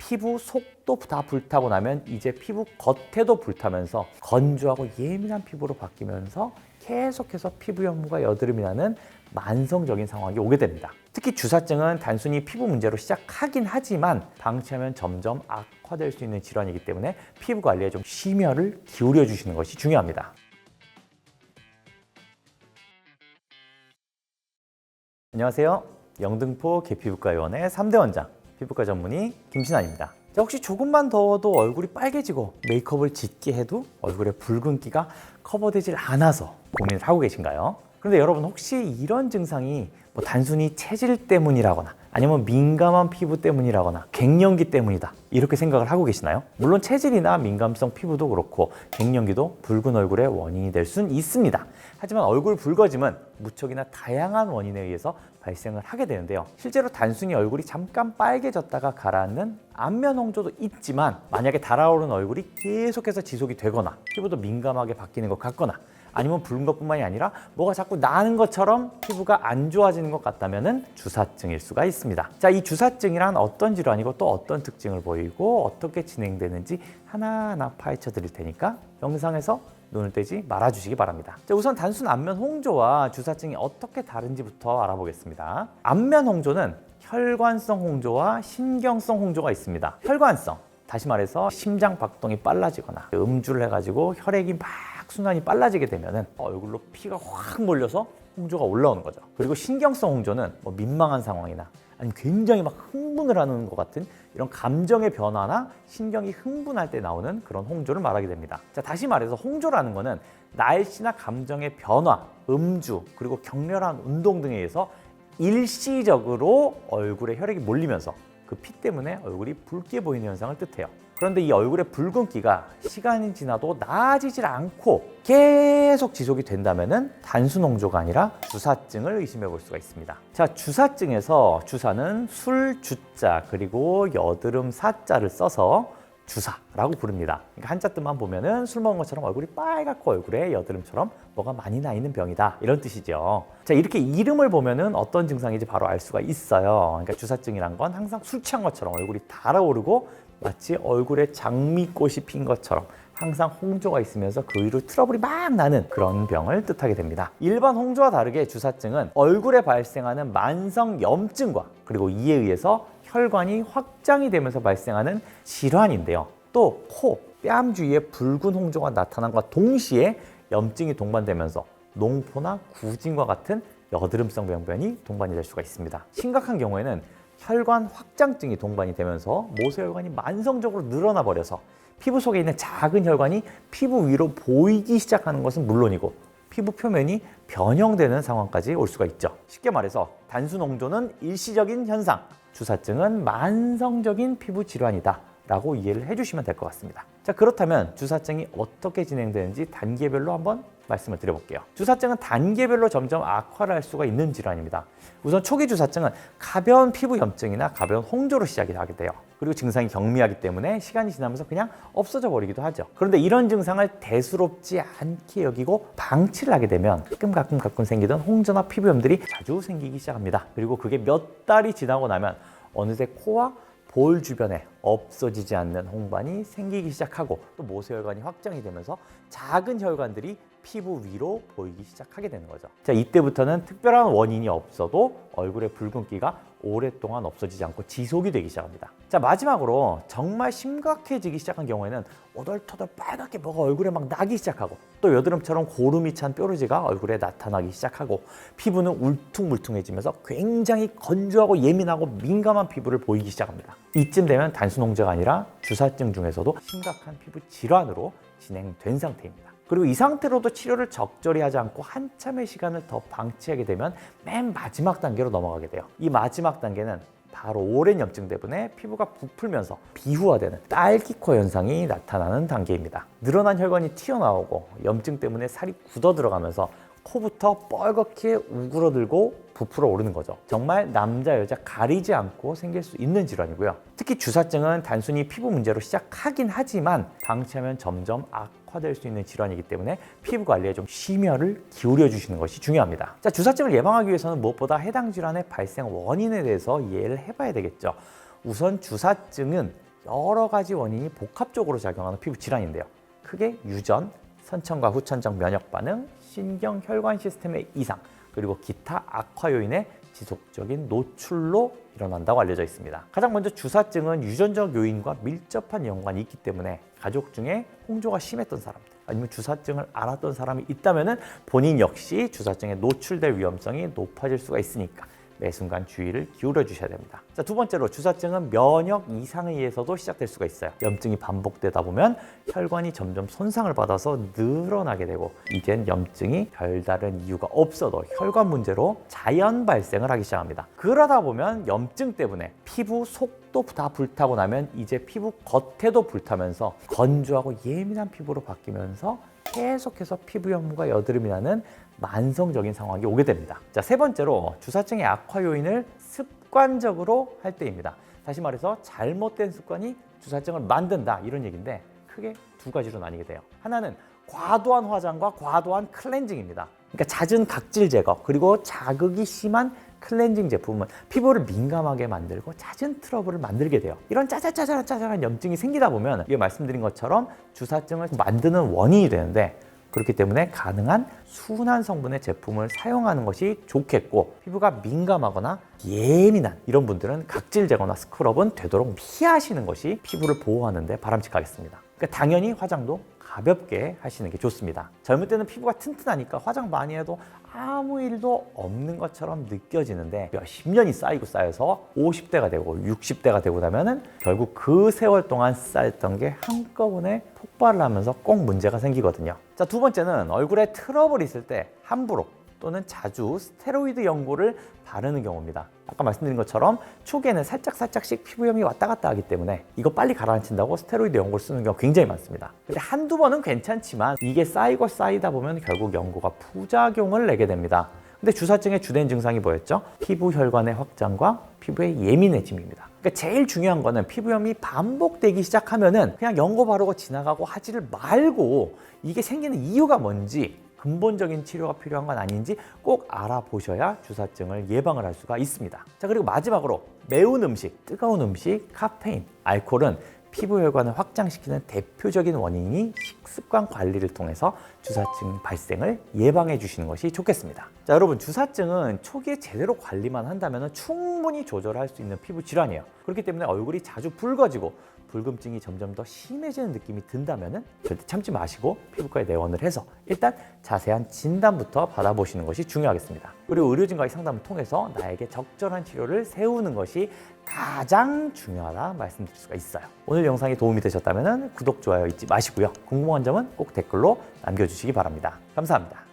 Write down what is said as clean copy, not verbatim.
피부 속도 다 불타고 나면 이제 피부 겉에도 불타면서 건조하고 예민한 피부로 바뀌면서 계속해서 피부 연무가 여드름이 나는 만성적인 상황이 오게 됩니다. 특히 주사증은 단순히 피부 문제로 시작하긴 하지만 방치하면 점점 악화될 수 있는 질환이기 때문에 피부 관리에 좀 심혈을 기울여 주시는 것이 중요합니다. 안녕하세요. 영등포 계피부과의원의 3대 원장, 피부과 전문의 김신환입니다. 혹시 조금만 더워도 얼굴이 빨개지고 메이크업을 짙게 해도 얼굴에 붉은기가 커버되질 않아서 고민을 하고 계신가요? 그런데 여러분, 혹시 이런 증상이 단순히 체질 때문이라거나 아니면 민감한 피부 때문이라거나 갱년기 때문이다 이렇게 생각을 하고 계시나요? 물론 체질이나 민감성 피부도 그렇고 갱년기도 붉은 얼굴의 원인이 될 수는 있습니다. 하지만 얼굴 붉어짐은 무척이나 다양한 원인에 의해서 발생을 하게 되는데요. 실제로 단순히 얼굴이 잠깐 빨개졌다가 가라앉는 안면 홍조도 있지만, 만약에 달아오른 얼굴이 계속해서 지속이 되거나 피부도 민감하게 바뀌는 것 같거나 아니면 붉은 것뿐만이 아니라 뭐가 자꾸 나는 것처럼 피부가 안 좋아지는 것 같다면 주사증일 수가 있습니다. 자, 이 주사증이란 어떤 질환이고 또 어떤 특징을 보이고 어떻게 진행되는지 하나하나 파헤쳐 드릴 테니까 영상에서 눈을 떼지 말아주시기 바랍니다. 자, 우선 단순 안면 홍조와 주사증이 어떻게 다른지부터 알아보겠습니다. 안면 홍조는 혈관성 홍조와 신경성 홍조가 있습니다. 혈관성, 다시 말해서 심장 박동이 빨라지거나 음주를 해가지고 혈액이 막 순환이 빨라지게 되면 얼굴로 피가 확 몰려서 홍조가 올라오는 거죠. 그리고 신경성 홍조는 민망한 상황이나 아니면 굉장히 막 흥분을 하는 것 같은 이런 감정의 변화나 신경이 흥분할 때 나오는 그런 홍조를 말하게 됩니다. 자, 다시 말해서 홍조라는 거는 날씨나 감정의 변화, 음주, 그리고 격렬한 운동 등에 의해서 일시적으로 얼굴에 혈액이 몰리면서 그 피 때문에 얼굴이 붉게 보이는 현상을 뜻해요. 그런데 이 얼굴의 붉은기가 시간이 지나도 나아지질 않고 계속 지속이 된다면 단순 홍조가 아니라 주사증을 의심해 볼 수가 있습니다. 자, 주사증에서 주사는 술 주자 그리고 여드름 사자를 써서 주사라고 부릅니다. 그러니까 한자 뜻만 보면은 술 먹은 것처럼 얼굴이 빨갛고 얼굴에 여드름처럼 뭐가 많이 나 있는 병이다 이런 뜻이죠. 자, 이렇게 이름을 보면은 어떤 증상인지 바로 알 수가 있어요. 그러니까 주사증이란 건 항상 술 취한 것처럼 얼굴이 달아오르고 마치 얼굴에 장미꽃이 핀 것처럼 항상 홍조가 있으면서 그 위로 트러블이 막 나는 그런 병을 뜻하게 됩니다. 일반 홍조와 다르게 주사증은 얼굴에 발생하는 만성 염증과 그리고 이에 의해서 혈관이 확장이 되면서 발생하는 질환인데요. 또 코, 뺨 주위에 붉은 홍조가 나타남과 동시에 염증이 동반되면서 농포나 구진과 같은 여드름성 병변이 동반이 될 수가 있습니다. 심각한 경우에는 혈관 확장증이 동반이 되면서 모세혈관이 만성적으로 늘어나 버려서 피부 속에 있는 작은 혈관이 피부 위로 보이기 시작하는 것은 물론이고 피부 표면이 변형되는 상황까지 올 수가 있죠. 쉽게 말해서 단순 홍조는 일시적인 현상, 주사증은 만성적인 피부 질환이다 라고 이해를 해주시면 될 것 같습니다. 자, 그렇다면 주사증이 어떻게 진행되는지 단계별로 한번 말씀을 드려볼게요. 주사증은 단계별로 점점 악화를 할 수가 있는 질환입니다. 우선 초기 주사증은 가벼운 피부 염증이나 가벼운 홍조로 시작이 하게 돼요. 그리고 증상이 경미하기 때문에 시간이 지나면서 그냥 없어져 버리기도 하죠. 그런데 이런 증상을 대수롭지 않게 여기고 방치를 하게 되면 가끔 생기던 홍조나 피부염들이 자주 생기기 시작합니다. 그리고 그게 몇 달이 지나고 나면 어느새 코와 볼 주변에 없어지지 않는 홍반이 생기기 시작하고 또 모세혈관이 확장이 되면서 작은 혈관들이 피부 위로 보이기 시작하게 되는 거죠. 자, 이때부터는 특별한 원인이 없어도 얼굴의 붉은기가 오랫동안 없어지지 않고 지속이 되기 시작합니다. 자, 마지막으로 정말 심각해지기 시작한 경우에는 오돌토돌 빨갛게 뭐가 얼굴에 막 나기 시작하고 또 여드름처럼 고름이 찬 뾰루지가 얼굴에 나타나기 시작하고 피부는 울퉁불퉁해지면서 굉장히 건조하고 예민하고 민감한 피부를 보이기 시작합니다. 이쯤 되면 단순 홍조가 아니라 주사증 중에서도 심각한 피부 질환으로 진행된 상태입니다. 그리고 이 상태로도 치료를 적절히 하지 않고 한참의 시간을 더 방치하게 되면 맨 마지막 단계로 넘어가게 돼요. 이 마지막 단계는 바로 오랜 염증 때문에 피부가 부풀면서 비후화되는 딸기코 현상이 나타나는 단계입니다. 늘어난 혈관이 튀어나오고 염증 때문에 살이 굳어 들어가면서 코부터 뻘겋게 우그러들고 부풀어 오르는 거죠. 정말 남자 여자 가리지 않고 생길 수 있는 질환이고요. 특히 주사증은 단순히 피부 문제로 시작하긴 하지만 방치하면 점점 악화될 수 있는 질환이기 때문에 피부 관리에 좀 심혈을 기울여 주시는 것이 중요합니다. 자, 주사증을 예방하기 위해서는 무엇보다 해당 질환의 발생 원인에 대해서 이해를 해봐야 되겠죠. 우선 주사증은 여러 가지 원인이 복합적으로 작용하는 피부 질환인데요. 크게 유전, 선천과 후천적 면역 반응, 신경 혈관 시스템의 이상, 그리고 기타 악화 요인의 지속적인 노출로 일어난다고 알려져 있습니다. 가장 먼저 주사증은 유전적 요인과 밀접한 연관이 있기 때문에 가족 중에 홍조가 심했던 사람들, 아니면 주사증을 앓았던 사람이 있다면 본인 역시 주사증에 노출될 위험성이 높아질 수가 있으니까 매 순간 주의를 기울여 주셔야 됩니다. 자, 두 번째로 주사증은 면역 이상에 의해서도 시작될 수가 있어요. 염증이 반복되다 보면 혈관이 점점 손상을 받아서 늘어나게 되고, 이젠 염증이 별다른 이유가 없어도 혈관 문제로 자연 발생을 하기 시작합니다. 그러다 보면 염증 때문에 피부 속도 다 불타고 나면 이제 피부 겉에도 불타면서 건조하고 예민한 피부로 바뀌면서 계속해서 피부 연무가 여드름이 나는 만성적인 상황이 오게 됩니다. 자, 세 번째로 주사증의 악화 요인을 습관적으로 할 때입니다. 다시 말해서 잘못된 습관이 주사증을 만든다, 이런 얘기인데 크게 두 가지로 나뉘게 돼요. 하나는 과도한 화장과 과도한 클렌징입니다. 그러니까 잦은 각질 제거, 그리고 자극이 심한 클렌징 제품은 피부를 민감하게 만들고 잦은 트러블을 만들게 돼요. 이런 짜잘짜잘한 염증이 생기다 보면 이게 말씀드린 것처럼 주사증을 만드는 원인이 되는데, 그렇기 때문에 가능한 순한 성분의 제품을 사용하는 것이 좋겠고, 피부가 민감하거나 예민한 이런 분들은 각질 제거나 스크럽은 되도록 피하시는 것이 피부를 보호하는 데 바람직하겠습니다. 그러니까 당연히 화장도 가볍게 하시는 게 좋습니다. 젊을 때는 피부가 튼튼하니까 화장 많이 해도 아무 일도 없는 것처럼 느껴지는데, 몇십 년이 쌓여서 50대가 되고 60대가 되고 나면은 결국 그 세월 동안 쌓였던 게 한꺼번에 폭발을 하면서 꼭 문제가 생기거든요. 자, 두 번째는 얼굴에 트러블이 있을 때 함부로 또는 자주 스테로이드 연고를 바르는 경우입니다. 아까 말씀드린 것처럼 초기에는 살짝씩 피부염이 왔다 갔다 하기 때문에 이거 빨리 가라앉힌다고 스테로이드 연고를 쓰는 경우가 굉장히 많습니다. 근데 한두 번은 괜찮지만 이게 쌓이고 쌓이다 보면 결국 연고가 부작용을 내게 됩니다. 근데 주사증의 주된 증상이 뭐였죠? 피부 혈관의 확장과 피부의 예민해짐입니다. 그러니까 제일 중요한 거는 피부염이 반복되기 시작하면은 그냥 연고 바르고 지나가고 하지를 말고, 이게 생기는 이유가 뭔지, 근본적인 치료가 필요한 건 아닌지 꼭 알아보셔야 주사증을 예방을 할 수가 있습니다. 자, 그리고 마지막으로 매운 음식, 뜨거운 음식, 카페인, 알코올은 피부 혈관을 확장시키는 대표적인 원인이 식습관 관리를 통해서 주사증 발생을 예방해 주시는 것이 좋겠습니다. 자, 여러분, 주사증은 초기에 제대로 관리만 한다면 충분히 조절할 수 있는 피부 질환이에요. 그렇기 때문에 얼굴이 자주 붉어지고 붉음증이 점점 더 심해지는 느낌이 든다면 절대 참지 마시고 피부과에 내원을 해서 일단 자세한 진단부터 받아보시는 것이 중요하겠습니다. 그리고 의료진과의 상담을 통해서 나에게 적절한 치료를 세우는 것이 가장 중요하다 말씀드릴 수가 있어요. 오늘 영상이 도움이 되셨다면 구독, 좋아요 잊지 마시고요. 궁금한 점은 꼭 댓글로 남겨주시기 바랍니다. 감사합니다.